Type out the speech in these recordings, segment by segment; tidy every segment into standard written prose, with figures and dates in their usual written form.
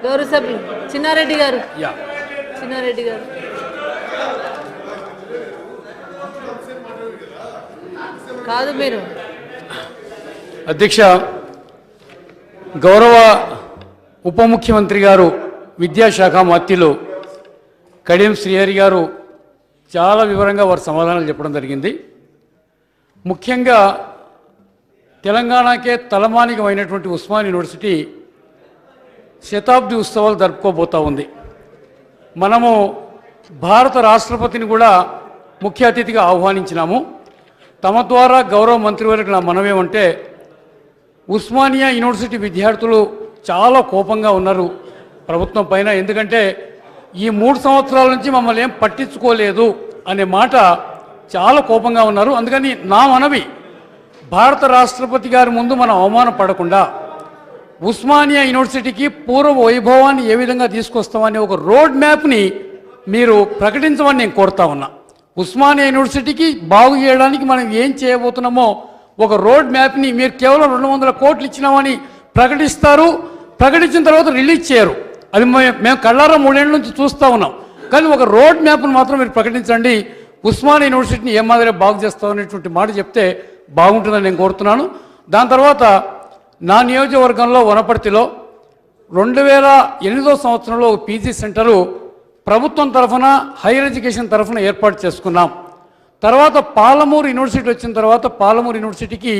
గౌరవ సభ్యులు చిన్నారెడ్డి గారు. చిన్నారెడ్డి గారు కాదు మీరు. అధ్యక్ష, గౌరవ ఉప ముఖ్యమంత్రి గారు విద్యాశాఖ మంత్రులు కడియం శ్రీహరి గారు చాలా వివరంగా వారు సమాధానాలు చెప్పడం జరిగింది. ముఖ్యంగా తెలంగాణకే తలమానికమైనటువంటి ఉస్మానియా యూనివర్సిటీ శతాబ్ది ఉత్సవాలు జరుపుకోబోతూ ఉంది. మనము భారత రాష్ట్రపతిని కూడా ముఖ్య అతిథిగా ఆహ్వానించినాము. తమ ద్వారా గౌరవ మంత్రివర్యులకు నా మనమేమంటే, ఉస్మానియా యూనివర్సిటీ విద్యార్థులు చాలా కోపంగా ఉన్నారు ప్రభుత్వం పైన. ఎందుకంటే ఈ 3 సంవత్సరాల నుంచి మమ్మల్ని ఏం పట్టించుకోలేదు అనే మాట చాలా కోపంగా ఉన్నారు. అందుకని నా మనవి, భారత రాష్ట్రపతి గారి ముందు మనం అవమానపడకుండా ఉస్మానియా యూనివర్సిటీకి పూర్వ వైభవాన్ని ఏ విధంగా తీసుకొస్తామని ఒక రోడ్ మ్యాప్ని మీరు ప్రకటించమని నేను కోరుతా ఉన్నా. ఉస్మానియా యూనివర్సిటీకి బాగు చేయడానికి మనం ఏం చేయబోతున్నామో ఒక రోడ్ మ్యాప్ని మీరు కేవలం 200 కోట్లు ఇచ్చినామని ప్రకటిస్తారు. ప్రకటించిన తర్వాత రిలీజ్ చేయరు. అది మేము కళ్ళారా 3 ఏళ్ళ నుంచి చూస్తూ ఉన్నాం. కానీ ఒక రోడ్ మ్యాప్ను మాత్రం మీరు ప్రకటించండి. ఉస్మానియా యూనివర్సిటీని ఏ మాదిరిగా బాగు చేస్తామనేటువంటి మాట చెప్తే బాగుంటుందని నేను కోరుతున్నాను. దాని తర్వాత నా నియోజకవర్గంలో వనపర్తిలో 2008 సంవత్సరంలో పీజీ సెంటరు ప్రభుత్వం తరఫున హైయర్ ఎడ్యుకేషన్ తరఫున ఏర్పాటు చేసుకున్నాం. తర్వాత పాలమూరు యూనివర్సిటీ వచ్చిన తర్వాత పాలమూరు యూనివర్సిటీకి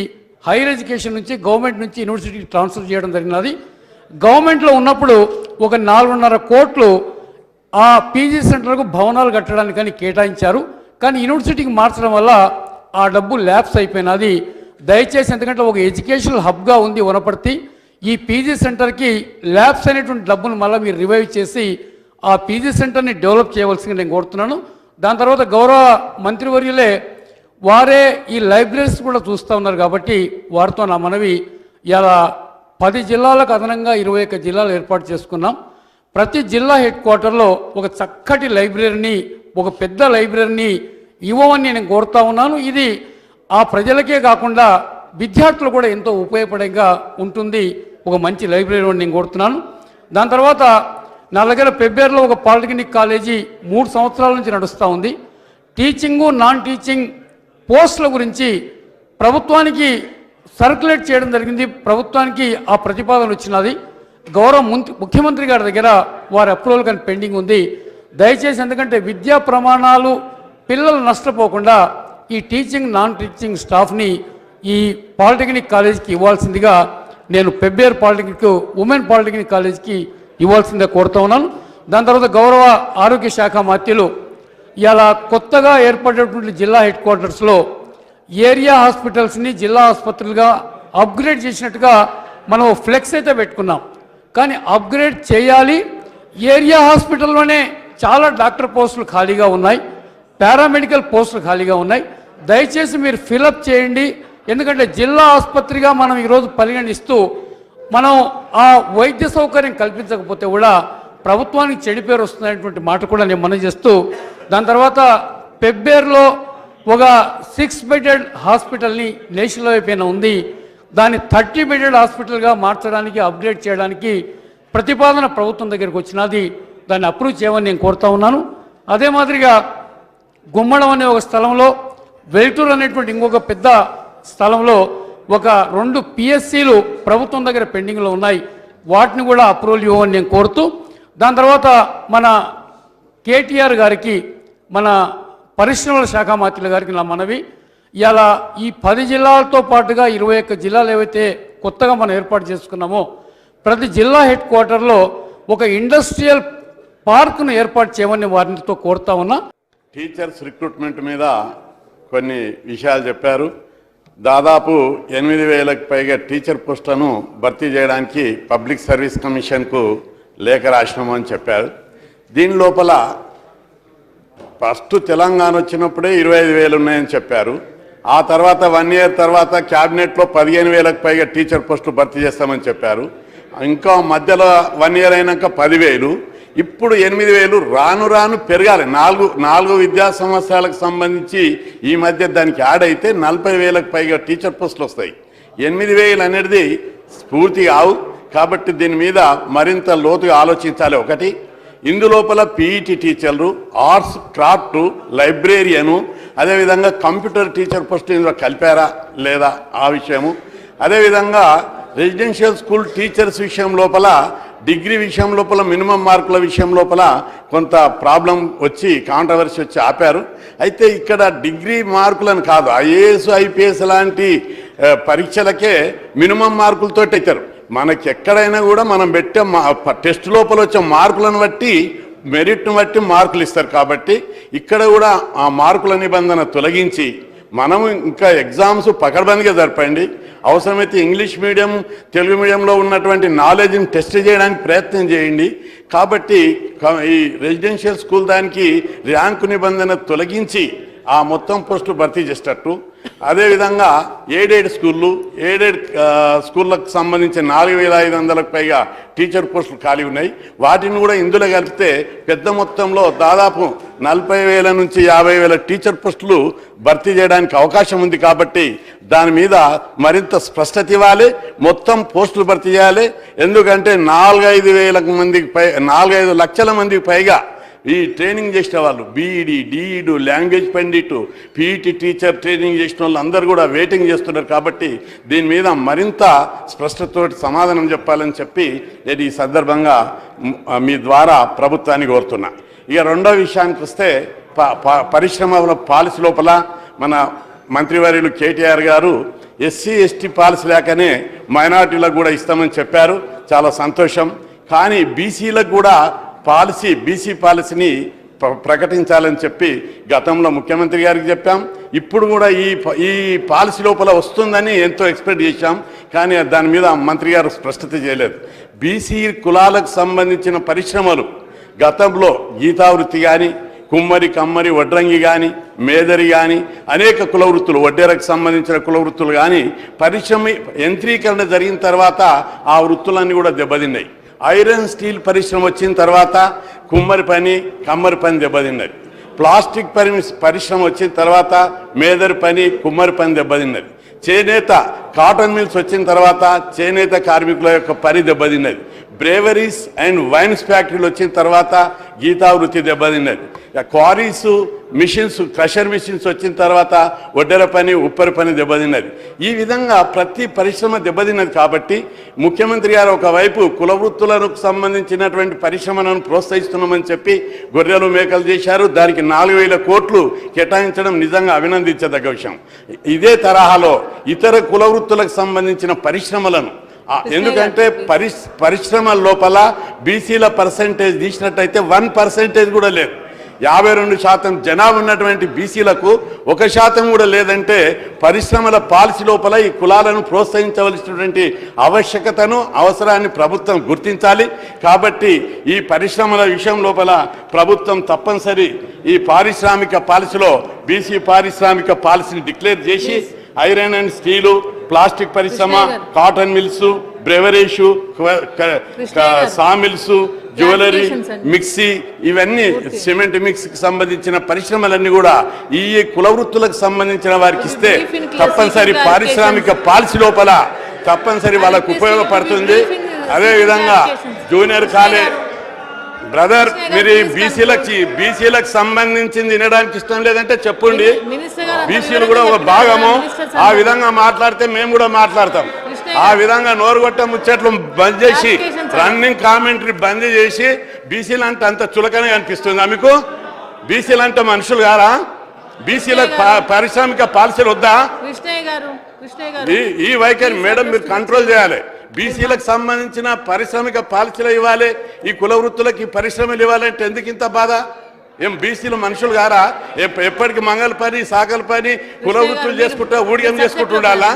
హైయర్ ఎడ్యుకేషన్ నుంచి గవర్నమెంట్ నుంచి యూనివర్సిటీకి ట్రాన్స్ఫర్ చేయడం జరిగినది. గవర్నమెంట్లో ఉన్నప్పుడు ఒక 4.5 కోట్లు ఆ పీజీ సెంటర్కు భవనాలు కట్టడానికి కానీ కేటాయించారు. కానీ యూనివర్సిటీకి మార్చడం వల్ల ఆ డబ్బు ల్యాప్స్ అయిపోయినది. దయచేసి, ఎందుకంటే ఒక ఎడ్యుకేషనల్ హబ్గా ఉంది వనపర్తి, ఈ పీజీ సెంటర్కి ల్యాబ్స్ అనేటువంటి డబ్బును మళ్ళీ మీరు రివైవ్ చేసి ఆ పీజీ సెంటర్ని డెవలప్ చేయవలసింది నేను కోరుతున్నాను. దాని తర్వాత గౌరవ మంత్రివర్యులే వారే ఈ లైబ్రరీస్ కూడా చూస్తూ ఉన్నారు కాబట్టి వారితో నా మనవి, ఇలా 10 జిల్లాలకు అదనంగా 21 జిల్లాలు ఏర్పాటు చేసుకున్నాం. ప్రతి జిల్లా హెడ్ క్వార్టర్లో ఒక చక్కటి లైబ్రరీని, ఒక పెద్ద లైబ్రరీని ఇవ్వమని నేను కోరుతా ఉన్నాను. ఇది ఆ ప్రజలకే కాకుండా విద్యార్థులు కూడా ఎంతో ఉపయోగపడంగా ఉంటుంది. ఒక మంచి లైబ్రరీ అని నేను కోరుతున్నాను. దాని తర్వాత నా దగ్గర పెబ్బేరులో ఒక పాలిటెక్నిక్ కాలేజీ 3 సంవత్సరాల నుంచి నడుస్తూ ఉంది. టీచింగు నాన్ టీచింగ్ పోస్టుల గురించి ప్రభుత్వానికి సర్క్యులేట్ చేయడం జరిగింది. ప్రభుత్వానికి ఆ ప్రతిపాదన వచ్చినది. గౌరవ ముఖ్యమంత్రి గారి దగ్గర వారి అప్రూవల్ కానీ పెండింగ్ ఉంది. దయచేసి, ఎందుకంటే విద్యా ప్రమాణాలు పిల్లలు నష్టపోకుండా ఈ టీచింగ్ నాన్ టీచింగ్ స్టాఫ్ని ఈ పాలిటెక్నిక్ కాలేజీకి ఇవ్వాల్సిందిగా నేను పెబ్బేరు పాలిటెక్నిక్ ఉమెన్ పాలిటెక్నిక్ కాలేజీకి ఇవ్వాల్సిందే కోరుతా ఉన్నాను. దాని తర్వాత గౌరవ ఆరోగ్య శాఖ మంత్రులు ఇలా కొత్తగా ఏర్పడినటువంటి జిల్లా హెడ్ క్వార్టర్స్లో ఏరియా హాస్పిటల్స్ని జిల్లా ఆసుపత్రులుగా అప్గ్రేడ్ చేసినట్టుగా మనం ఫ్లెక్స్ అయితే పెట్టుకున్నాం. కానీ అప్గ్రేడ్ చేయాలి. ఏరియా హాస్పిటల్లోనే చాలా డాక్టర్ పోస్టులు ఖాళీగా ఉన్నాయి, పారామెడికల్ పోస్టులు ఖాళీగా ఉన్నాయి. దయచేసి మీరు ఫిలప్ చేయండి. ఎందుకంటే జిల్లా ఆసుపత్రిగా మనం ఈరోజు పరిగణిస్తూ మనం ఆ వైద్య సౌకర్యం కల్పించకపోతే కూడా ప్రభుత్వానికి చెడు పేరు వస్తుందనేటువంటి మాట కూడా నేను మనవి చేస్తూ, దాని తర్వాత పెబ్బేరులో ఒక 6 బెడెడ్ హాస్పిటల్ని నేషనల్ వైపున ఉంది, దాన్ని 30 బెడెడ్ హాస్పిటల్గా మార్చడానికి అప్గ్రేడ్ చేయడానికి ప్రతిపాదన ప్రభుత్వం దగ్గరికి వచ్చినది. దాన్ని అప్రూవ్ చేయమని నేను కోరుతా ఉన్నాను. అదే మాదిరిగా గుమ్మడం అనే ఒక స్థలంలో, వెల్టూర్ అనేటువంటి ఇంకొక పెద్ద స్థలంలో ఒక 2 పిఎస్సీలు ప్రభుత్వం దగ్గర పెండింగ్లో ఉన్నాయి. వాటిని కూడా అప్రూవల్ ఇవ్వమని నేను కోరుతూ, దాని తర్వాత మన కేటీఆర్ గారికి, మన పరిశ్రమల శాఖ మంత్రుల గారికి నా మనవి, ఇలా ఈ 10 జిల్లాలతో పాటుగా 21 జిల్లాలు ఏవైతే కొత్తగా మనం ఏర్పాటు చేసుకున్నామో ప్రతి జిల్లా హెడ్ క్వార్టర్లో ఒక ఇండస్ట్రియల్ పార్క్ను ఏర్పాటు చేయమని వారితో కోరుతా ఉన్నా. టీచర్స్ రిక్రూట్మెంట్ మీద కొన్ని విషయాలు చెప్పారు. దాదాపు 8,000కు పైగా టీచర్ పోస్టులను భర్తీ చేయడానికి పబ్లిక్ సర్వీస్ కమిషన్కు లేఖ రాసినామని చెప్పారు. దీని లోపల ఫస్ట్ తెలంగాణ వచ్చినప్పుడే 25,000 ఉన్నాయని చెప్పారు. ఆ తర్వాత 1 ఇయర్ తర్వాత క్యాబినెట్లో 15,000కు పైగా టీచర్ పోస్టులు భర్తీ చేస్తామని చెప్పారు. ఇంకా మధ్యలో 1 ఇయర్ అయినాక 10,000, ఇప్పుడు 8,000. రాను రాను పెరగాలి. 4 విద్యా సంవత్సరాలకు సంబంధించి ఈ మధ్య దానికి యాడ్ అయితే 40,000కు పైగా టీచర్ పోస్టులు వస్తాయి. 8,000 అనేది పూర్తి కావు. కాబట్టి దీని మీద మరింత లోతుగా ఆలోచించాలి. ఒకటి, ఇందులోపల పీఈటీ టీచర్లు, ఆర్ట్స్ క్రాఫ్ట్, లైబ్రేరియను, అదేవిధంగా కంప్యూటర్ టీచర్ పోస్ట్ ఇందులో కలిపారా లేదా ఆ విషయము. అదేవిధంగా రెసిడెన్షియల్ స్కూల్ టీచర్స్ విషయం లోపల, డిగ్రీ విషయం లోపల మినిమం మార్కుల విషయం లోపల కొంత ప్రాబ్లం వచ్చి కాంట్రవర్సీ వచ్చి ఆపారు. అయితే ఇక్కడ డిగ్రీ మార్కులను కాదు, ఐఏఎస్ ఐపీఎస్ లాంటి పరీక్షలకే మినిమం మార్కులతో ఇచ్చారు. మనకి ఎక్కడైనా కూడా మనం పెట్టే టెస్ట్ లోపల వచ్చే మార్కులను బట్టి, మెరిట్ను బట్టి మార్కులు ఇస్తారు. కాబట్టి ఇక్కడ కూడా ఆ మార్కుల నిబంధన తొలగించి మనము ఇంకా ఎగ్జామ్స్ పకడ్బందీగా జరపండి. అవసరమైతే ఇంగ్లీష్ మీడియం, తెలుగు మీడియంలో ఉన్నటువంటి నాలెడ్జ్ని టెస్ట్ చేయడానికి ప్రయత్నం చేయండి. కాబట్టి ఈ రెసిడెన్షియల్ స్కూల్ దానికి ర్యాంకు నిబంధన తొలగించి ఆ మొత్తం పోస్టులు భర్తీ చేసేటట్టు, అదేవిధంగా ఎయిడెడ్ స్కూళ్ళకు సంబంధించి 4500కు పైగా టీచర్ పోస్టులు ఖాళీ ఉన్నాయి. వాటిని కూడా ఇందులో కలిపితే పెద్ద మొత్తంలో దాదాపు 40,000 నుంచి 50,000 టీచర్ పోస్టులు భర్తీ చేయడానికి అవకాశం ఉంది. కాబట్టి దాని మీద మరింత స్పష్టత ఇవ్వాలి, మొత్తం పోస్టులు భర్తీ చేయాలి. ఎందుకంటే 4-5 లక్షల మందికి పైగా ఈ ట్రైనింగ్ చేసిన వాళ్ళు, BEd, DEd, language pandit, PET teacher training చేసిన వాళ్ళు అందరూ కూడా వెయిటింగ్ చేస్తున్నారు. కాబట్టి దీని మీద మరింత స్పష్టతతోటి సమాధానం చెప్పాలని చెప్పి నేను ఈ సందర్భంగా మీ ద్వారా ప్రభుత్వాన్ని కోరుతున్నా. ఇక రెండో విషయానికి వస్తే, పరిశ్రమల పాలసీ లోపల మన మంత్రివర్యులు కేటీఆర్ గారు ఎస్సీ ఎస్టీ పాలసీ లేకనే మైనార్టీలకు కూడా ఇస్తామని చెప్పారు. చాలా సంతోషం. కానీ బీసీలకు కూడా బీసీ పాలసీని ప్రకటించాలని చెప్పి గతంలో ముఖ్యమంత్రి గారికి చెప్పాం. ఇప్పుడు కూడా ఈ పాలసీ లోపల వస్తుందని ఎంతో ఎక్స్పెక్ట్ చేశాం. కానీ దాని మీద మంత్రి గారు స్పష్టత చేయలేదు. బీసీ కులాలకు సంబంధించిన పరిశ్రమలు గతంలో గీతావృత్తి కానీ, కుమ్మరి, కమ్మరి, వడ్రంగి కానీ, మేదరి కానీ, అనేక కుల వృత్తులు, వడ్డేరకు సంబంధించిన కుల వృత్తులు కానీ పరిశ్రమ యంత్రీకరణ జరిగిన తర్వాత ఆ వృత్తులన్నీ కూడా దెబ్బతిన్నాయి. ఐరన్ స్టీల్ పరిశ్రమ వచ్చిన తర్వాత కుమ్మరి పని, కమ్మరి పని దెబ్బతిన్నది. ప్లాస్టిక్ పరిశ్రమ వచ్చిన తర్వాత మేదరి పని, కుమ్మరి పని దెబ్బతిన్నది. చేనేత, కాటన్ మిల్స్ వచ్చిన తర్వాత చేనేత కార్మికుల యొక్క పని దెబ్బతిన్నది. బ్రేవరీస్ అండ్ వైన్స్ ఫ్యాక్టరీలు వచ్చిన తర్వాత గీతావృత్తి దెబ్బతిన్నది. క్వారీస్, మిషన్స్, క్రషర్ మిషన్స్ వచ్చిన తర్వాత వడ్డెర పని, ఉప్పరి పని దెబ్బతిన్నది. ఈ విధంగా ప్రతి పరిశ్రమ దెబ్బతిన్నది. కాబట్టి ముఖ్యమంత్రి గారు ఒకవైపు కుల వృత్తులకు సంబంధించినటువంటి పరిశ్రమలను ప్రోత్సహిస్తున్నామని చెప్పి గొర్రెలు మేకలు చేశారు. దానికి 4,000 కోట్లు కేటాయించడం నిజంగా అభినందించదగ్గ విషయం. ఇదే తరహాలో ఇతర కుల వృత్తులకు సంబంధించిన పరిశ్రమలను, ఎందుకంటే పరిశ్రమల లోపల బీసీల పర్సెంటేజ్ తీసినట్టయితే 1% కూడా లేదు. 52% జనాభా ఉన్నటువంటి బీసీలకు 1% కూడా లేదంటే పరిశ్రమల పాలసీ లోపల ఈ కులాలను ప్రోత్సహించవలసినటువంటి ఆవశ్యకతను, అవసరాన్ని ప్రభుత్వం గుర్తించాలి. కాబట్టి ఈ పరిశ్రమల విషయం లోపల ప్రభుత్వం తప్పనిసరి ఈ పారిశ్రామిక పాలసీలో బీసీ పారిశ్రామిక పాలసీని డిక్లేర్ చేసి ఐరన్ అండ్ స్టీలు, ప్లాస్టిక్ పరిశ్రమ, cotton mills, బ్రెవరేషు, sawmills, jewellery, mixie, ఇవన్నీ సిమెంట్ మిక్స్కి సంబంధించిన పరిశ్రమలన్నీ కూడా ఈ కుల వృత్తులకు సంబంధించిన వారికి ఇస్తే తప్పనిసరి పారిశ్రామిక పాలసీ లోపల తప్పనిసరి వాళ్ళకు ఉపయోగపడుతుంది. అదేవిధంగా జూనియర్ కాలేజ్ బ్రదర్, మీరు బీసీలకు సంబంధించింది వినడానికి ఇష్టం లేదంటే చెప్పండి. బీసీలు కూడా ఒక భాగము. ఆ విధంగా మాట్లాడితే మేము కూడా మాట్లాడతాం. ఆ విధంగా నోరుగొట్ట ముచ్చట్లు బంద్ చేసి, రన్నింగ్ కామెంటరీ బంద్ చేసి, బీసీలు అంటే అంత చులకనే అనిపిస్తుందా మీకు? బీసీలు అంటే మనుషులు కారా? బీసీలకు పారిశ్రామిక పాలసీలు వద్దా? ఈ వైఖరి మేడం మీరు కంట్రోల్ చేయాలి. బీసీలకు సంబంధించిన పారిశ్రామిక పాలసీలు ఇవ్వాలి, ఈ కుల వృత్తులకి పరిశ్రమలు ఇవ్వాలంటే ఎందుకు ఇంత బాధ? ఏం బీసీలు మనుషులు గారా? ఎప్పటికీ మంగళ పని, సాకల పని, కుల వృత్తులు చేసుకుంటా ఊడియం చేసుకుంటూ ఉండాలా?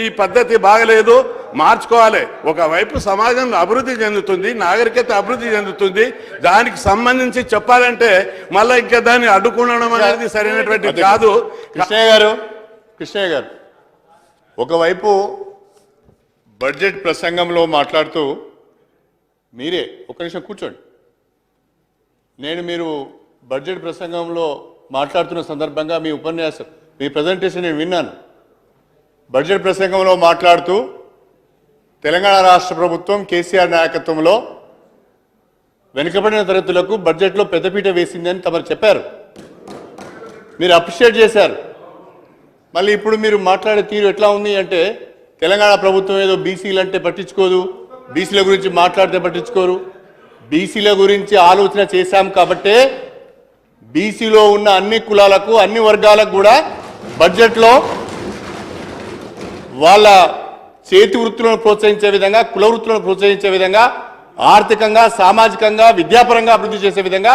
ఈ పద్ధతి బాగలేదు, మార్చుకోవాలి. ఒకవైపు సమాజం అభివృద్ధి చెందుతుంది, నాగరికత అభివృద్ధి చెందుతుంది. దానికి సంబంధించి చెప్పాలంటే మళ్ళీ ఇంకా దాన్ని అడ్డుకుండడం అనేది సరైనటువంటి కాదు. కృష్ణయ్య గారు ఒకవైపు బడ్జెట్ ప్రసంగంలో మాట్లాడుతూ మీరే ఒక నిమిషం కూర్చోండి. మీరు బడ్జెట్ ప్రసంగంలో మాట్లాడుతున్న సందర్భంగా మీ ఉపన్యాసం, మీ ప్రజెంటేషన్ నేను విన్నాను. బడ్జెట్ ప్రసంగంలో మాట్లాడుతూ తెలంగాణ రాష్ట్ర ప్రభుత్వం కేసీఆర్ నాయకత్వంలో వెనుకబడిన తరగతులకు బడ్జెట్లో పెద్దపీట వేసిందని తమరు చెప్పారు. మీరు అప్రిషియేట్ చేశారు. మళ్ళీ ఇప్పుడు మీరు మాట్లాడే తీరు ఎట్లా ఉంది అంటే తెలంగాణ ప్రభుత్వం ఏదో బీసీలు అంటే పట్టించుకోదు, బీసీల గురించి మాట్లాడితే పట్టించుకోరు. బీసీల గురించి ఆలోచన చేశాం కాబట్టే బీసీలో ఉన్న అన్ని కులాలకు అన్ని వర్గాలకు కూడా బడ్జెట్లో వాళ్ళ చేతి వృత్తులను ప్రోత్సహించే విధంగా, కుల వృత్తులను ప్రోత్సహించే విధంగా, ఆర్థికంగా, సామాజికంగా, విద్యాపరంగా అభివృద్ధి చేసే విధంగా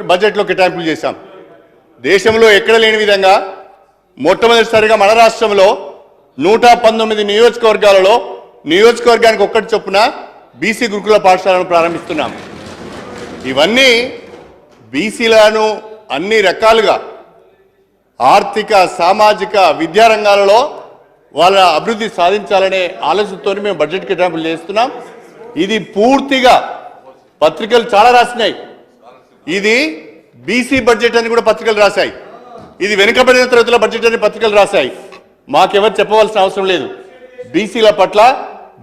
బడ్జెట్లో కేటాయింపులు చేశాం. దేశంలో ఎక్కడ లేని విధంగా మొట్టమొదటిసారిగా మన రాష్ట్రంలో 119 నియోజకవర్గాలలో నియోజకవర్గానికి ఒక్కటి చొప్పున బీసీ గురుకుల పాఠశాలను ప్రారంభిస్తున్నాం. ఇవన్నీ బీసీలను అన్ని రకాలుగా ఆర్థిక, సామాజిక, విద్యా రంగాలలో వాళ్ళ అభివృద్ధి సాధించాలనే ఆలోచనతో మేము బడ్జెట్ కేటాయింపులు చేస్తున్నాం. ఇది పూర్తిగా పత్రికలు చాలా రాసినాయి. ఇది బీసీ బడ్జెట్ అని కూడా పత్రికలు రాశాయి. ఇది వెనుకబడిన తరగతుల బడ్జెట్ అని పత్రికలు రాశాయి. మాకెవరు చెప్పవలసిన అవసరం లేదు. బీసీల పట్ల,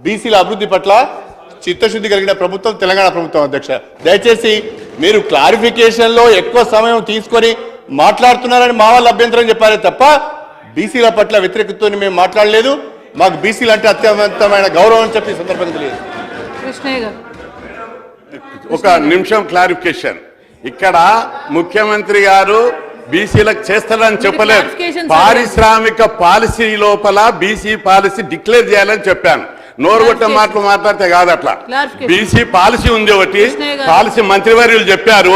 బీసీల అభివృద్ధి పట్ల చిత్తశుద్ధి కలిగిన ప్రభుత్వం తెలంగాణ ప్రభుత్వం. అధ్యక్ష, దయచేసి మీరు క్లారిఫికేషన్లో ఎక్కువ సమయం తీసుకొని మాట్లాడుతున్నారని మా వాళ్ళు అభ్యంతరం చెప్పారే తప్ప బీసీల పట్ల వ్యతిరేకతతో మేము మాట్లాడలేదు. మాకు బీసీలు అంటే అత్యంతమైన గౌరవం అని చెప్పి సందర్భంగా తెలియదు. కృష్ణయ్య గారు ఒక నిమిషం క్లారిఫికేషన్. ఇక్కడ ముఖ్యమంత్రి గారు బీసీలకు చేస్తారని చెప్పలేదు. పారిశ్రామిక పాలసీ లోపల బీసీ పాలసీ డిక్లేర్ చేయాలని చెప్పాను. నోరుగొట్ట మాటలు మాట్లాడితే కాదు. అట్లా బీసీ పాలసీ ఉంది, ఒకటి పాలసీ మంత్రివర్యులు చెప్పారు.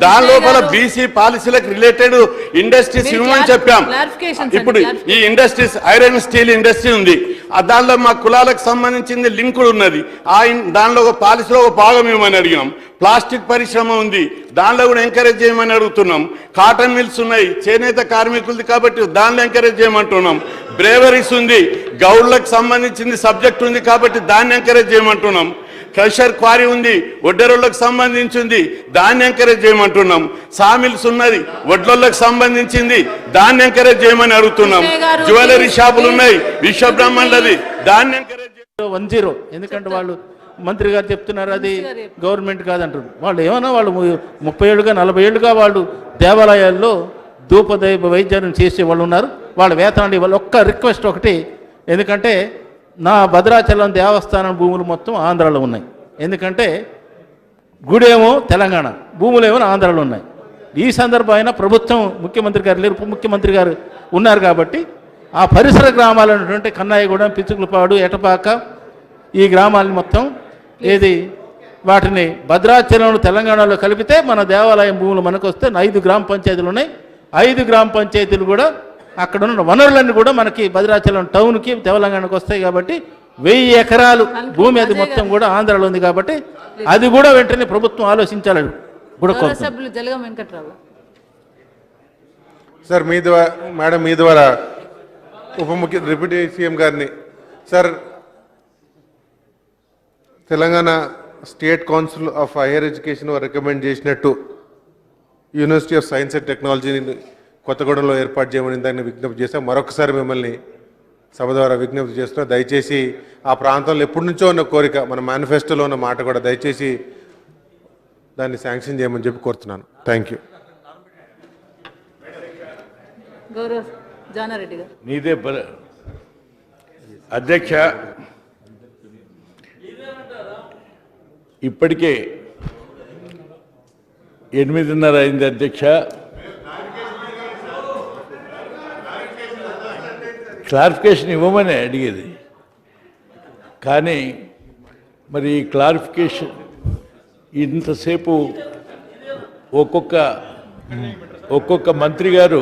దాని లోపల బీసీ పాలసీలకు రిలేటెడ్ ఇండస్ట్రీస్ ఇవ్వమని చెప్పాం. ఇప్పుడు ఈ ఇండస్ట్రీస్, ఐరన్ స్టీల్ ఇండస్ట్రీ ఉంది, దానిలో మా కులాలకు సంబంధించింది లింక్ ఉన్నది. దానిలో ఒక పాలసీలో ఒక భాగం ఇవ్వమని అడిగినాం. ప్లాస్టిక్ పరిశ్రమ ఉంది, దానిలో కూడా ఎంకరేజ్ చేయమని అడుగుతున్నాం. కాటన్ మిల్స్ ఉన్నాయి, చేనేత కార్మికులది కాబట్టి దానిలో ఎంకరేజ్ చేయమంటున్నాం. బ్రేవరీస్ ఉంది, గౌడ్లకు సంబంధించింది సబ్జెక్ట్ ఉంది కాబట్టి దాన్ని ఎంకరేజ్ చేయమంటున్నాం. క్రషర్ క్వారీ ఉంది, వడ్డెరోళ్ళకు సంబంధించింది, దాన్ని ఎంకరేజ్ చేయమంటున్నాం. సామిల్స్ ఉన్నది, వడ్లలకు సంబంధించింది, దాన్ని ఎంకరేజ్ చేయమని అడుగుతున్నాం. జ్యువెలరీ షాపులు ఉన్నాయి, విశ్వబ్రహ్మణులది, దాన్ని ఎంకరేజ్ 10. ఎందుకంటే వాళ్ళు మంత్రి గారు చెప్తున్నారు అది గవర్నమెంట్ కాదంటారు. వాళ్ళు ఏమన్నా వాళ్ళు 30 ఏళ్ళుగా 40 ఏళ్ళుగా వాళ్ళు దేవాలయాల్లో ధూపదైవ వైద్యాన్ని చేసే వాళ్ళు ఉన్నారు. వాళ్ళ వేతనాలు ఇవ్వాలి. ఒక్క రిక్వెస్ట్ ఒకటి, ఎందుకంటే నా భద్రాచలం దేవస్థానం భూములు మొత్తం ఆంధ్రాలో ఉన్నాయి. ఎందుకంటే గుడేమో తెలంగాణ, భూములేమో ఆంధ్రాలో ఉన్నాయి. ఈ సందర్భం అయినా ప్రభుత్వం, ముఖ్యమంత్రి గారు లేరు, ఉప ముఖ్యమంత్రి గారు ఉన్నారు కాబట్టి ఆ పరిసర గ్రామాలు అనేటువంటి కన్నాయగూడెం, పిచ్చుకులపాడు, ఎటపాక, ఈ గ్రామాలని మొత్తం వాటిని భద్రాచలంలో తెలంగాణలో కలిపితే మన దేవాలయం భూములు మనకు వస్తే 5 గ్రామ పంచాయతీలు ఉన్నాయి. 5 గ్రామ పంచాయతీలు కూడా అక్కడ ఉన్న వనరులన్నీ కూడా మనకి భద్రాచలం టౌన్కి తెలంగాణకు వస్తాయి. కాబట్టి 1000 ఎకరాలు భూమి అది మొత్తం కూడా ఆంధ్రాలో ఉంది. కాబట్టి అది కూడా వెంటనే ప్రభుత్వం ఆలోచించాలని కూడా సభ్యులు జలగం వెంకట్రావు. సార్ మీ ద్వారా, మేడం మీ ద్వారా డిప్యూటీ సీఎం గారిని, sir Telangana state council of higher education recommend చేసినట్టు యూనివర్సిటీ ఆఫ్ సైన్స్ అండ్ టెక్నాలజీని కొత్తగూడెంలో ఏర్పాటు చేయమని దాన్ని విజ్ఞప్తి చేస్తాం. మరొకసారి మిమ్మల్ని సభ ద్వారా విజ్ఞప్తి చేస్తున్నాం. దయచేసి ఆ ప్రాంతంలో ఎప్పటి నుంచో ఉన్న కోరిక, మన మేనిఫెస్టోలో ఉన్న మాట కూడా దయచేసి దాన్ని శాంక్షన్ చేయమని చెప్పి కోరుతున్నాను. Thank you. గౌరవ్ జానారెడ్డి గారు. నీదే అధ్యక్ష, ఇప్పటికే 8:30 అయింది అధ్యక్ష. క్లారిఫికేషన్ ఇవ్వమని అడిగేది, కానీ మరి క్లారిఫికేషన్ ఇంతసేపు ఒక్కొక్క మంత్రి గారు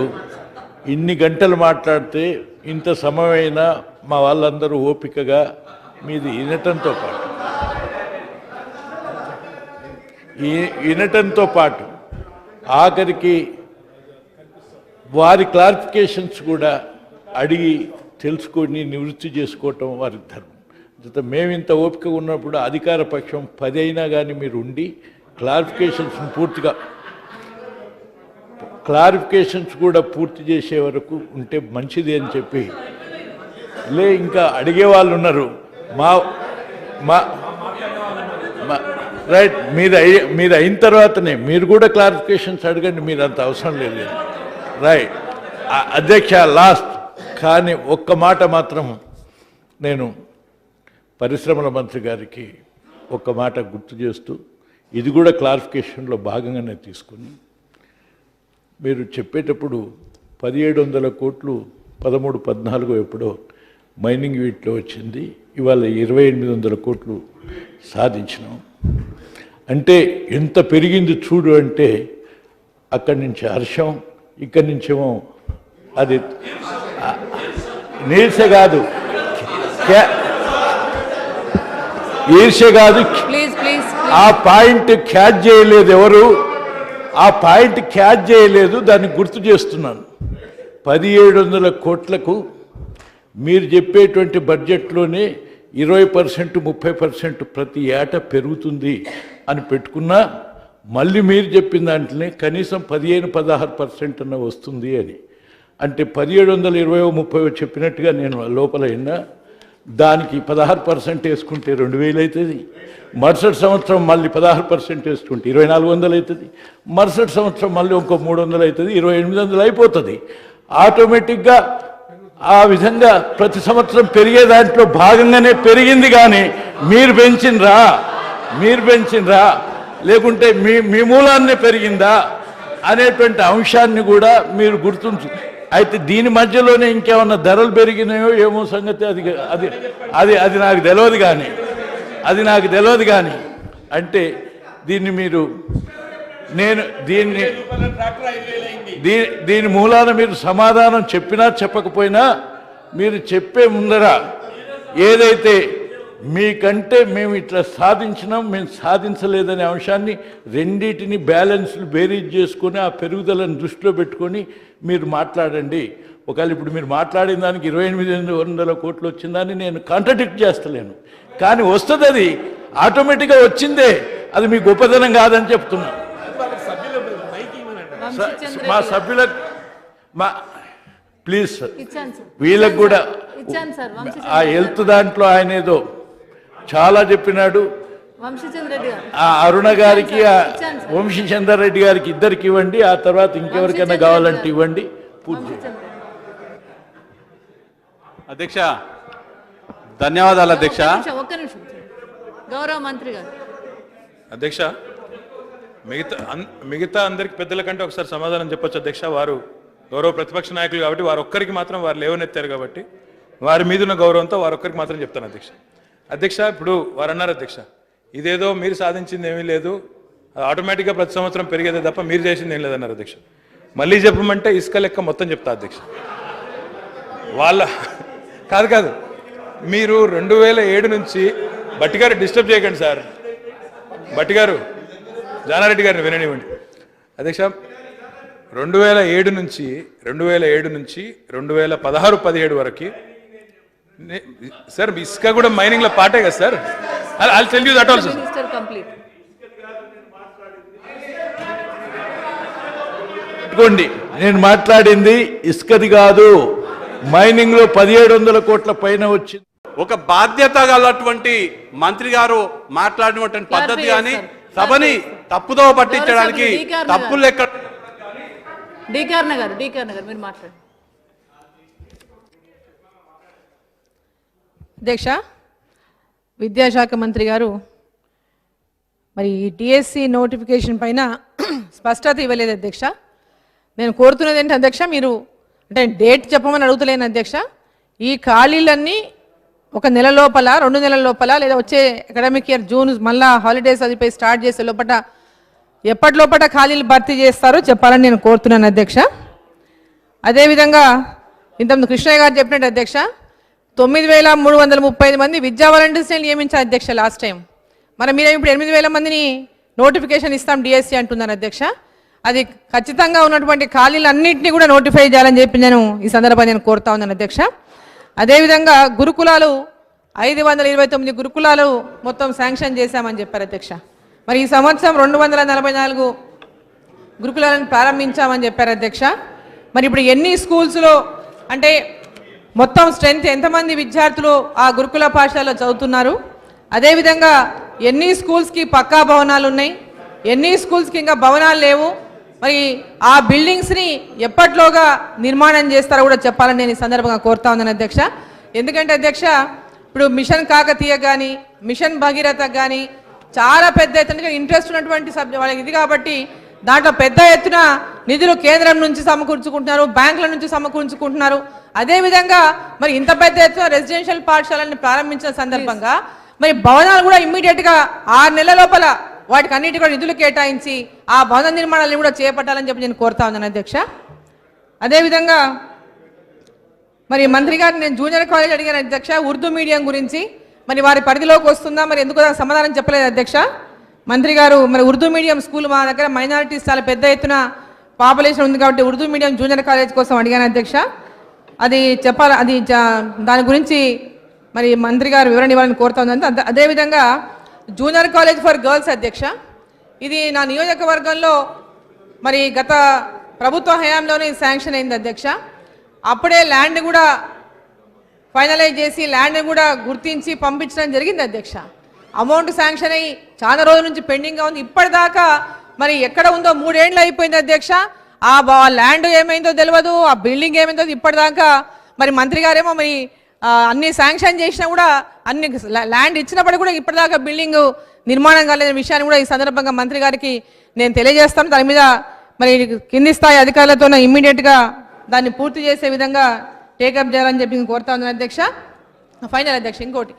ఇన్ని గంటలు మాట్లాడితే ఇంత సమయమైనా మా వాళ్ళందరూ ఓపికగా మీది వినటంతో పాటు ఆఖరికి వారి క్లారిఫికేషన్స్ కూడా అడిగి తెలుసుకొని నివృత్తి చేసుకోవటం వారి ధర్మం. మేము ఇంత ఓపిక ఉన్నప్పుడు అధికార పక్షం 10 అయినా కానీ మీరు ఉండి క్లారిఫికేషన్స్ కూడా పూర్తి చేసే వరకు ఉంటే మంచిది అని చెప్పి ఇంకా అడిగే వాళ్ళు ఉన్నారు. మా రైట్, మీరు అయిన తర్వాతనే మీరు కూడా క్లారిఫికేషన్స్ అడగండి, మీరు అంత అవసరం లేదు. రైట్ అధ్యక్ష, లాస్ట్ కానీ ఒక్క మాట మాత్రం నేను పరిశ్రమల మంత్రి గారికి ఒక్క మాట గుర్తు చేస్తూ, ఇది కూడా క్లారిఫికేషన్లో భాగంగానే తీసుకుని, మీరు చెప్పేటప్పుడు 1700 కోట్లు 13-14 ఎప్పుడో మైనింగ్ వీటిలో వచ్చింది, ఇవాళ 2800 కోట్లు సాధించినాం అంటే ఎంత పెరిగింది చూడు అంటే, అక్కడి నుంచి హర్షం, ఇక్కడి నుంచేమో అది నీర్ష కాదు, ఈర్ష్య కాదు. ప్లీజ్ ప్లీజ్ ఆ పాయింట్ క్యాచ్ చేయలేదు ఎవరు, ఆ పాయింట్ క్యాచ్ చేయలేదు, దాన్ని గుర్తు చేస్తున్నాను. 1700 కోట్లకు మీరు చెప్పేటువంటి బడ్జెట్లోనే 20% 30% ప్రతి ఏటా పెరుగుతుంది అని పెట్టుకున్నా, మళ్ళీ మీరు చెప్పిన దాంట్లోనే కనీసం 15-16% అన్న వస్తుంది అని. అంటే 1720-30 చెప్పినట్టుగా నేను లోపల విన్నా, దానికి 16% వేసుకుంటే 2000 అవుతుంది, మరుసటి సంవత్సరం మళ్ళీ 16% వేసుకుంటే 2400 అవుతుంది, మరుసటి సంవత్సరం మళ్ళీ ఇంకో 300 అవుతుంది, 2800 అయిపోతుంది. ఆటోమేటిక్గా ఆ విధంగా ప్రతి సంవత్సరం పెరిగే దాంట్లో భాగంగానే పెరిగింది. కానీ మీరు పెంచినరా లేకుంటే మీ మూలాన్నే పెరిగిందా అనేటువంటి అంశాన్ని కూడా మీరు గుర్తుంచు. అయితే దీని మధ్యలోనే ఇంకేమన్నా ధరలు పెరిగినాయో ఏమో సంగతి అది అది అది అది నాకు తెలియదు కానీ అంటే దీన్ని మీరు దీని మూలాన మీరు సమాధానం చెప్పినా చెప్పకపోయినా, మీరు చెప్పే ముందర ఏదైతే మీకంటే మేము ఇట్లా సాధించినాం, మేము సాధించలేదనే అంశాన్ని రెండింటిని బ్యాలెన్స్లు బేరీజ్ చేసుకొని ఆ పెరుగుదలను దృష్టిలో పెట్టుకొని మీరు మాట్లాడండి. ఒకవేళ ఇప్పుడు మీరు మాట్లాడిన దానికి 2800 కోట్లు వచ్చిందని నేను కాంట్రడిక్ట్ చేస్తలేను, కానీ వస్తుంది, అది ఆటోమేటిక్గా వచ్చిందే, అది మీ గొప్పదనం కాదని చెప్తున్నా. మా సభ్యులకు ప్లీజ్ వీళ్ళకు కూడా ఆ హెల్త్ దాంట్లో ఆయన ఏదో చాలా చెప్పినాడు. ఆ అరుణ గారికి, వంశీచందర్ రెడ్డి గారికి ఇద్దరికి ఇవ్వండి, ఆ తర్వాత ఇంకెవరికైనా కావాలంటే ఇవ్వండి. పూర్తి. అధ్యక్ష ధన్యవాదాలు అధ్యక్ష. ఒక్క నిమిషం గౌరవ మంత్రి గారు. అధ్యక్ష, మిగతా అందరికి పెద్దల కంటే ఒకసారి సమాధానం చెప్పొచ్చు అధ్యక్ష. వారు గౌరవ ప్రతిపక్ష నాయకులు కాబట్టి వారు ఒక్కరికి మాత్రం వారు లేవనెత్తారు కాబట్టి వారి మీద ఉన్న గౌరవంతో వారు ఒక్కరికి మాత్రం చెప్తాను అధ్యక్ష. ఇప్పుడు వారు అన్నారు అధ్యక్ష, ఇదేదో మీరు సాధించింది ఏమీ లేదు, ఆటోమేటిక్గా ప్రతి సంవత్సరం పెరిగేదే తప్ప మీరు చేసింది ఏం లేదన్నారు అధ్యక్ష. మళ్ళీ చెప్పమంటే ఇసుక లెక్క మొత్తం చెప్తా అధ్యక్ష. వాళ్ళ కాదు మీరు 2007 నుంచి బట్టి గారు డిస్టర్బ్ చేయకండి సార్, బట్టి గారు జానారెడ్డి గారిని విననివ్వండి అధ్యక్ష. 2007 నుంచి 2016-17 వరకు సార్ ఇసుక కూడా మైనింగ్లో పాటే కదా sir. I'll tell you that also. నేను మాట్లాడింది ఇసుకది కాదు, మైనింగ్లో 1700 కోట్ల పైన వచ్చింది. ఒక బాధ్యత గలటువంటి మంత్రి గారు మాట్లాడినటువంటి పద్ధతి కానీ సభని తప్పుదో పట్టించడానికి తప్పులు ఎక్కడ. డీకర్ణ గారు మీరు మాట్లాడండి. అధ్యక్ష, విద్యాశాఖ మంత్రి గారు మరి ఈ టీఎస్సీ నోటిఫికేషన్ పైన స్పష్టత ఇవ్వలేదు అధ్యక్ష. నేను కోరుతున్నది ఏంటి అధ్యక్ష, మీరు అంటే డేట్ చెప్పమని అడుగుతలేను అధ్యక్ష. ఈ ఖాళీలన్నీ 1 నెల లోపల 2 నెలల లోపల లేదా వచ్చే అకాడమిక్ ఇయర్ జూన్ మళ్ళా హాలిడేస్ అదిపై స్టార్ట్ చేసే లోపల ఎప్పటి లోపల ఖాళీలు భర్తీ చేస్తారో చెప్పాలని నేను కోరుతున్నాను అధ్యక్ష. అదేవిధంగా ఇంతకుముందు కృష్ణయ్య గారు చెప్పినట్టు అధ్యక్ష 9335 మంది విద్యా వాలంటీర్స్ని నియమించారు అధ్యక్ష లాస్ట్ టైం. మరి మీరు ఇప్పుడు 8000 మందిని నోటిఫికేషన్ ఇస్తాం డిఎస్సి అంటున్నారు అధ్యక్ష. అది ఖచ్చితంగా ఉన్నటువంటి ఖాళీలన్నింటినీ కూడా నోటిఫై చేయాలని చెప్పి నేను ఈ సందర్భంగా నేను కోరుతా ఉన్నాను అధ్యక్ష. అదేవిధంగా గురుకులాలు 529 గురుకులాలు మొత్తం శాంక్షన్ చేశామని చెప్పారు అధ్యక్ష. మరి ఈ సంవత్సరం 244 గురుకులాలను ప్రారంభించామని చెప్పారు అధ్యక్ష. మరి ఇప్పుడు ఎన్ని స్కూల్స్లో అంటే మొత్తం స్ట్రెంత్ ఎంతమంది విద్యార్థులు ఆ గురుకుల పాఠశాలలో చదువుతున్నారు, అదేవిధంగా ఎన్ని స్కూల్స్కి పక్కా భవనాలు ఉన్నాయి, ఎన్ని స్కూల్స్కి ఇంకా భవనాలు లేవు, మరి ఆ బిల్డింగ్స్ని ఎప్పట్లోగా నిర్మాణం చేస్తారో కూడా చెప్పాలని నేను ఈ సందర్భంగా కోరుతా ఉన్నాను అధ్యక్ష. ఎందుకంటే అధ్యక్ష, ఇప్పుడు మిషన్ కాకతీయ కానీ మిషన్ భగీరథ కానీ చాలా పెద్ద ఎత్తున ఇంట్రెస్ట్ ఉన్నటువంటి వాళ్ళకి ఇది కాబట్టి దాంట్లో పెద్ద ఎత్తున నిధులు కేంద్రం నుంచి సమకూర్చుకుంటున్నారు, బ్యాంకుల నుంచి సమకూర్చుకుంటున్నారు. అదేవిధంగా మరి ఇంత పెద్ద ఎత్తున రెసిడెన్షియల్ పాఠశాలను ప్రారంభించిన సందర్భంగా మరి భవనాలు కూడా ఇమ్మీడియట్గా 6 నెలల లోపల వాటికి అన్నిటి కూడా నిధులు కేటాయించి ఆ భవన నిర్మాణాలను కూడా చేపట్టాలని చెప్పి నేను కోరుతా ఉన్నాను అధ్యక్ష. అదేవిధంగా మరి మంత్రి గారు నేను జూనియర్ కాలేజ్ అడిగాను అధ్యక్ష, ఉర్దూ మీడియం గురించి మరి వారి పరిధిలోకి వస్తుందా, మరి ఎందుకు సమాధానం చెప్పలేదు అధ్యక్ష. మంత్రి గారు మరి ఉర్దూ మీడియం స్కూల్ మా దగ్గర మైనారిటీస్ చాలా పెద్ద ఎత్తున పాపులేషన్ ఉంది కాబట్టి ఉర్దూ మీడియం జూనియర్ కాలేజ్ కోసం అడిగాను అధ్యక్ష. అది చెప్పాలి, అది దాని గురించి మరి మంత్రి గారు వివరణ ఇవ్వాలని కోరుతా ఉన్నాను. అదేవిధంగా జూనియర్ కాలేజ్ ఫర్ గర్ల్స్ అధ్యక్ష, ఇది నా నియోజకవర్గంలో మరి గత ప్రభుత్వ హయాంలోనే శాంక్షన్ అయింది అధ్యక్ష. అప్పుడే ల్యాండ్ కూడా ఫైనలైజ్ చేసి ల్యాండ్ కూడా గుర్తించి పంపించడం జరిగింది అధ్యక్ష. అమౌంట్ శాంక్షన్ అయ్యి చాలా రోజుల నుంచి పెండింగ్గా ఉంది. ఇప్పటిదాకా మరి ఎక్కడ ఉందో 3 ఏళ్ళు అయిపోయింది అధ్యక్ష. ఆ ల్యాండ్ ఏమైందో తెలియదు, ఆ బిల్డింగ్ ఏమైందో ఇప్పటిదాకా మరి మంత్రి గారేమో మరి అన్ని శాంక్షన్ చేసినా కూడా అన్ని ల్యాండ్ ఇచ్చినప్పుడు కూడా ఇప్పటిదాకా బిల్డింగ్ నిర్మాణం కాలేదనే విషయాన్ని కూడా ఈ సందర్భంగా మంత్రి గారికి నేను తెలియజేస్తాను. దాని మీద మరి కింది స్థాయి అధికారులతో ఇమ్మీడియట్గా దాన్ని పూర్తి చేసే విధంగా టేకప్ చేయాలని చెప్పి కోరుతా ఉన్నాను అధ్యక్ష. ఫైనల్ అధ్యక్ష, ఇంకోటి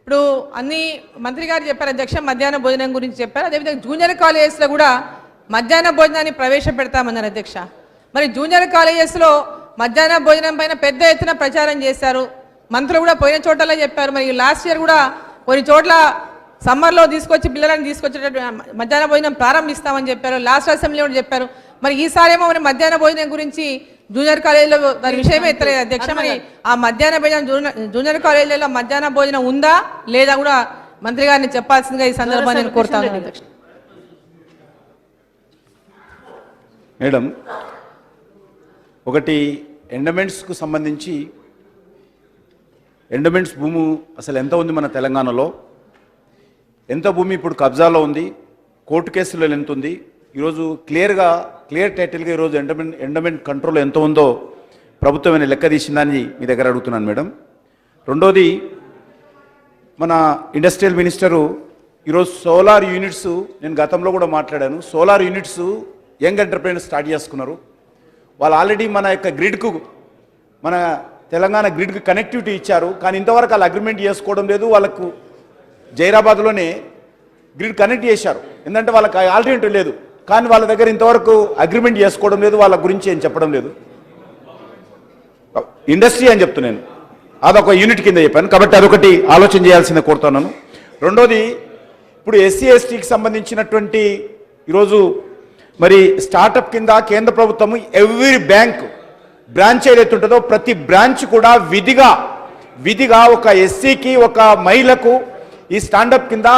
ఇప్పుడు అన్ని మంత్రి గారు చెప్పారు అధ్యక్ష, మధ్యాహ్న భోజనం గురించి చెప్పారు. అదేవిధంగా జూనియర్ కాలేజెస్లో కూడా మధ్యాహ్న భోజనాన్ని ప్రవేశపెడతామన్నారు అధ్యక్ష. మరి జూనియర్ కాలేజెస్లో మధ్యాహ్న భోజనం పైన పెద్ద ఎత్తున ప్రచారం చేశారు, మంత్రులు కూడా పోయిన చోటలో చెప్పారు. మరి లాస్ట్ ఇయర్ కూడా కొన్ని చోట్ల సమ్మర్లో తీసుకొచ్చి పిల్లలను తీసుకొచ్చేటట్టు మధ్యాహ్న భోజనం ప్రారంభిస్తామని చెప్పారు, లాస్ట్ అసెంబ్లీ కూడా చెప్పారు. మరి ఈసారేమో మరి మధ్యాహ్న భోజనం గురించి జూనియర్ కాలేజీలో దాని విషయమే ఎత్తలేదు అధ్యక్ష. మరి ఆ మధ్యాహ్న భోజనం జూనియర్ కాలేజీలలో మధ్యాహ్న భోజనం ఉందా లేదా కూడా మంత్రి గారిని చెప్పాల్సిందిగా ఈ సందర్భాన్ని నేను కోరుతాను అధ్యక్ష. మేడం, ఒకటి ఎండమెంట్స్కు సంబంధించి ఎండమెంట్స్ భూమి అసలు ఎంత ఉంది మన తెలంగాణలో, ఎంత భూమి ఇప్పుడు కబ్జాలో ఉంది, కోర్టు కేసులలో ఎంత ఉంది, ఈరోజు క్లియర్ టైటిల్గా ఈరోజు ఎండమెంట్ కంట్రోల్ ఎంత ఉందో ప్రభుత్వం ఏమైనా లెక్క తీసిందని మీ దగ్గర అడుగుతున్నాను మేడం. రెండోది, మన ఇండస్ట్రియల్ మినిస్టరు ఈరోజు సోలార్ యూనిట్స్, నేను గతంలో కూడా మాట్లాడాను, solar units young entrepreneurs start చేసుకున్నారు. వాళ్ళు ఆల్రెడీ మన యొక్క గ్రిడ్కు, మన తెలంగాణ గ్రిడ్కి కనెక్టివిటీ ఇచ్చారు. కానీ ఇంతవరకు వాళ్ళు అగ్రిమెంట్ చేసుకోవడం లేదు. వాళ్ళకు జైరాబాద్లోనే గ్రిడ్ కనెక్ట్ చేశారు, ఎందుకంటే వాళ్ళకి ఆల్టర్నేటివ్ లేదు. కానీ వాళ్ళ దగ్గర ఇంతవరకు అగ్రిమెంట్ చేసుకోవడం లేదు, వాళ్ళ గురించి ఏం చెప్పడం లేదు. ఇండస్ట్రీ అని చెప్తున్నాను, అదొక యూనిట్ కింద చెప్పాను కాబట్టి అదొకటి ఆలోచన చేయాల్సిందే కోరుతున్నాను. రెండోది, ఇప్పుడు ఎస్సీ ఎస్టీకి సంబంధించినటువంటి ఈరోజు మరి స్టార్టప్ కింద కేంద్ర ప్రభుత్వం ఎవ్రీ బ్రాంచ్ ఏదైతే ఉంటుందో ప్రతి బ్రాంచ్ కూడా విధిగా ఒక ఎస్సీకి ఒక మహిళకు ఈ స్టాండప్ కింద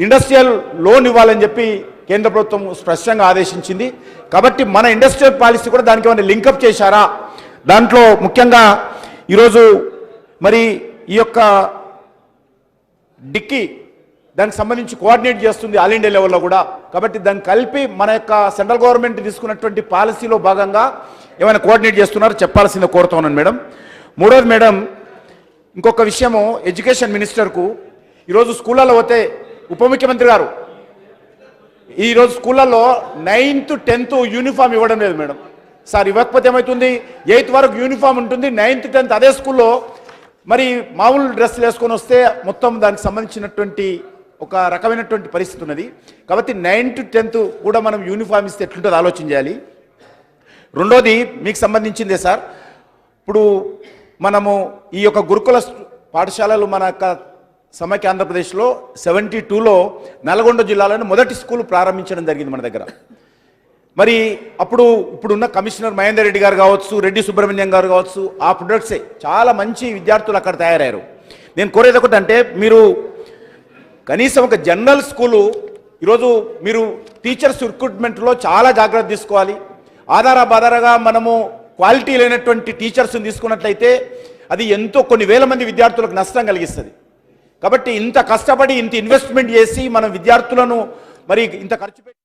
ఇండస్ట్రియల్ లోన్ ఇవ్వాలని చెప్పి కేంద్ర ప్రభుత్వం స్పష్టంగా ఆదేశించింది. కాబట్టి మన ఇండస్ట్రియల్ పాలసీ కూడా దానికి ఏమైనా లింకప్ చేశారా? దాంట్లో ముఖ్యంగా ఈరోజు మరి ఈ యొక్క డిక్కీ దానికి సంబంధించి కోఆర్డినేట్ చేస్తుంది ఆల్ ఇండియా లెవెల్లో కూడా. కాబట్టి దాన్ని కలిపి మన యొక్క సెంట్రల్ గవర్నమెంట్ తీసుకున్నటువంటి పాలసీలో భాగంగా ఏమైనా కోఆర్డినేట్ చేస్తున్నారో చెప్పాల్సిందే కోరుతా ఉన్నాను మేడం. మూడోది మేడం, ఇంకొక విషయము ఎడ్యుకేషన్ మినిస్టర్కు, ఈరోజు స్కూళ్ళలో పోతే ఉప ముఖ్యమంత్రి గారు ఈరోజు స్కూళ్ళల్లో 9th 10th యూనిఫామ్ ఇవ్వడం లేదు మేడం. సార్ ఇవ్వకపోతే ఏమవుతుంది, 8th వరకు యూనిఫామ్ ఉంటుంది, 9th 10th అదే స్కూల్లో మరి మామూలు డ్రెస్సులు వేసుకొని వస్తే మొత్తం దానికి సంబంధించినటువంటి ఒక రకమైనటువంటి పరిస్థితి ఉన్నది. కాబట్టి 9th 10th కూడా మనం యూనిఫామ్ ఇస్తే ఎట్లుంటుందో ఆలోచన చేయాలి. రెండోది మీకు సంబంధించిందే సార్, ఇప్పుడు మనము ఈ యొక్క గురుకుల పాఠశాలలు మన యొక్క సమైక్య ఆంధ్రప్రదేశ్లో 72లో నల్గొండ జిల్లాలోని మొదటి స్కూల్ ప్రారంభించడం జరిగింది మన దగ్గర. మరి ఇప్పుడున్న కమిషనర్ మహేందర్ రెడ్డి గారు కావచ్చు, రెడ్డి సుబ్రహ్మణ్యం గారు కావచ్చు, ఆ ప్రొడక్ట్సే చాలా మంచి విద్యార్థులు అక్కడ తయారయ్యారు. నేను కోరేది ఒకటి అంటే, మీరు కనీసం ఒక జనరల్ స్కూలు ఈరోజు మీరు టీచర్స్ రిక్రూట్మెంట్లో చాలా జాగ్రత్త తీసుకోవాలి. ఆధారగా మనము క్వాలిటీ లేనటువంటి టీచర్స్ని తీసుకున్నట్లయితే అది ఎంతో కొన్ని వేల మంది విద్యార్థులకు నష్టం కలిగిస్తుంది. కాబట్టి ఇంత కష్టపడి ఇంత ఇన్వెస్ట్మెంట్ చేసి మన విద్యార్థులను మరి ఇంత ఖర్చు పెట్టి